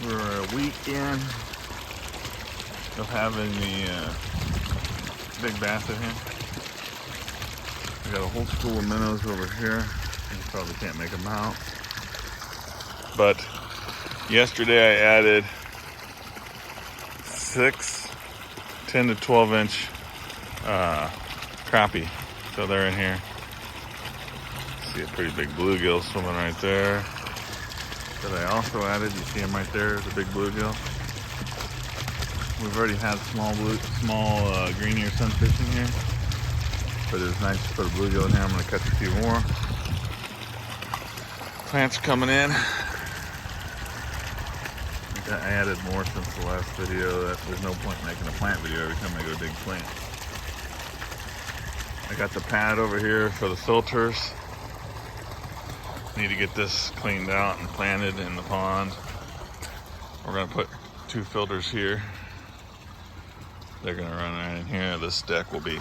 We're a week in of having the big bass in here. I got a whole school of minnows over here. You probably can't make them out. But yesterday I added 6 10 to 12 inch crappie. So they're in here. See a pretty big bluegill swimming right there. That I also added, you see him right there, the big bluegill. We've already had small green ear sunfish in here, but it was nice to put a bluegill in here. I'm going to catch a few more. Plants are coming in. I added more since the last video. There's no point making a plant video every time I get a big plant. I got the pad over here for the filters. Need to get this cleaned out and planted in the pond. We're gonna put 2 filters here. They're gonna run right in here. This deck will be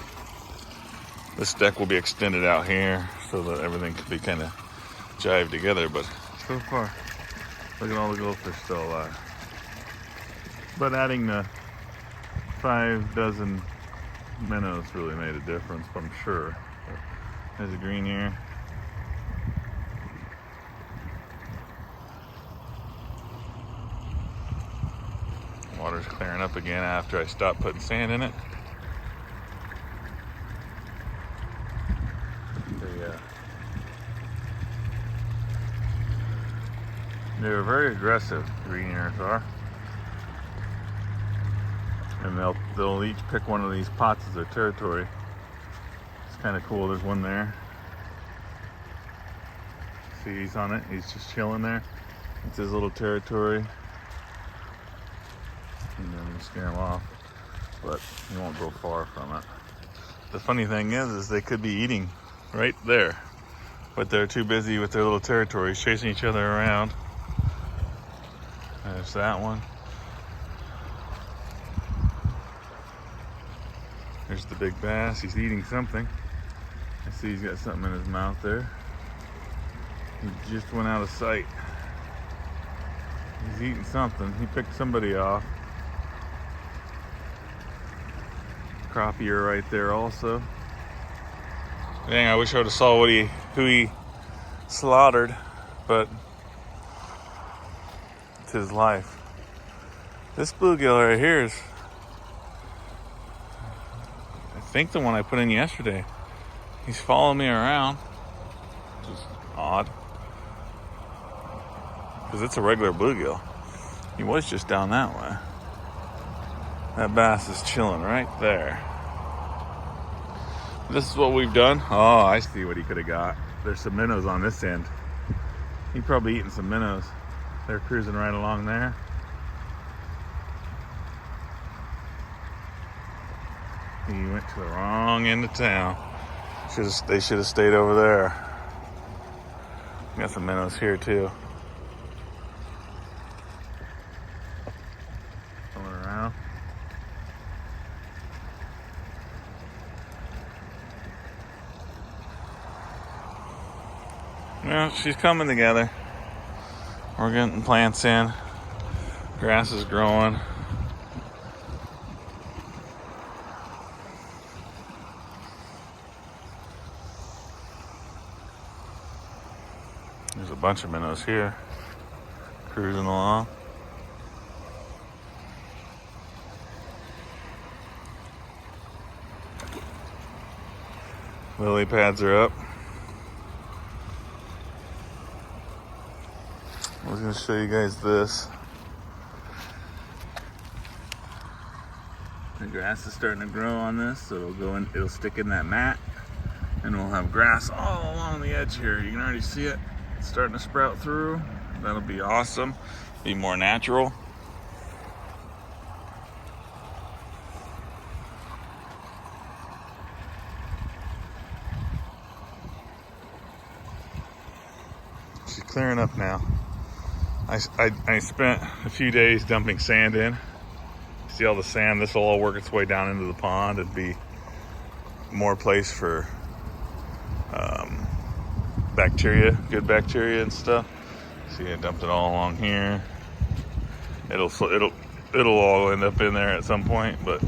extended out here so that everything can be kind of jived together. But so far, look at all the goldfish still alive. But adding the 5 dozen minnows really made a difference, I'm sure. There's a green ear. Water's clearing up again after I stopped putting sand in it. They're very aggressive, green ears are. And they'll each pick one of these pots as their territory. It's kind of cool. There's one there. See, he's on it. He's just chilling there. It's his little territory. And then you scare him off, but he won't go far from it. The funny thing is they could be eating right there, but they're too busy with their little territories, chasing each other around. There's that one. There's the big bass. He's eating something. I see he's got something in his mouth there. He just went out of sight. He's eating something. He picked somebody off. Crappie right there also. Dang, I wish I would have saw who he slaughtered, but it's his life. This bluegill right here is, I think, the one I put in yesterday. He's following me around, which is odd, because it's a regular bluegill. He was just down that way. That bass is chilling right there. This is what we've done. Oh, I see what he could have got. There's some minnows on this end. He probably eating some minnows. They're cruising right along there. He went to the wrong end of town. They should have stayed over there. Got some minnows here too. Coming around. Well, she's coming together. We're getting plants in. Grass is growing. There's a bunch of minnows here, cruising along. Lily pads are up. I was going to show you guys this. The grass is starting to grow on this, so it'll stick in that mat, and we'll have grass all along the edge here. You can already see it. It's starting to sprout through. That'll be awesome. Be more natural. She's clearing up now. I spent a few days dumping sand in. See all the sand? This will all work its way down into the pond and be more place for bacteria, good bacteria and stuff. See, I dumped it all along here. it'll all end up in there at some point. But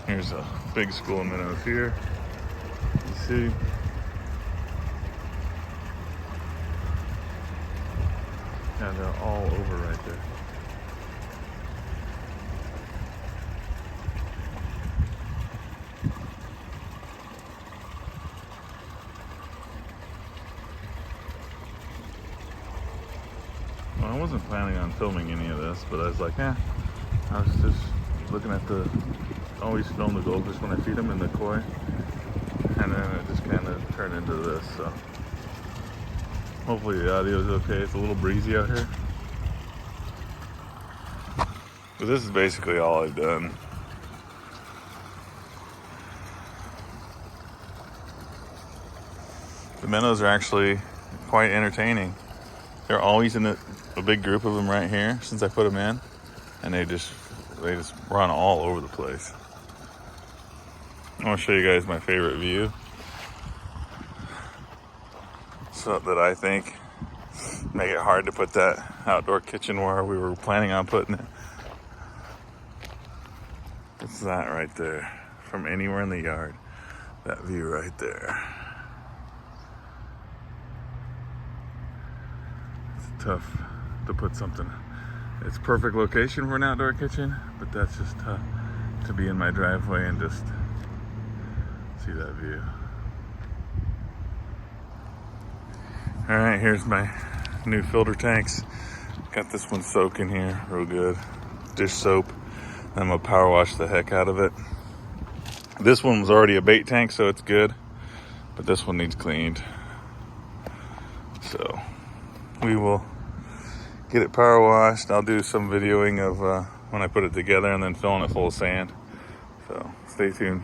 here's a big school of minnows here. You see. Yeah, they're all over right there. Well, I wasn't planning on filming any of this, but I was like, I was just looking at always film the goldfish when I feed them in the koi, and then it just kind of turned into this, so hopefully the audio is okay. It's a little breezy out here. But this is basically all I've done. The minnows are actually quite entertaining. They're always in a big group of them right here since I put them in, and they just run all over the place. I want to show you guys my favorite view, so that I think make it hard to put that outdoor kitchen where we were planning on putting it. It's that right there, from anywhere in the yard. That view right there. It's tough to put something. It's perfect location for an outdoor kitchen, but that's just tough to be in my driveway and just see that view. All right, here's my new filter tanks. Got this one soaking here real good. Dish soap. I'm gonna power wash the heck out of it. This one was already a bait tank, so it's good, but this one needs cleaned. So we will get it power washed. I'll do some videoing of when I put it together and then filling it full of sand. So stay tuned.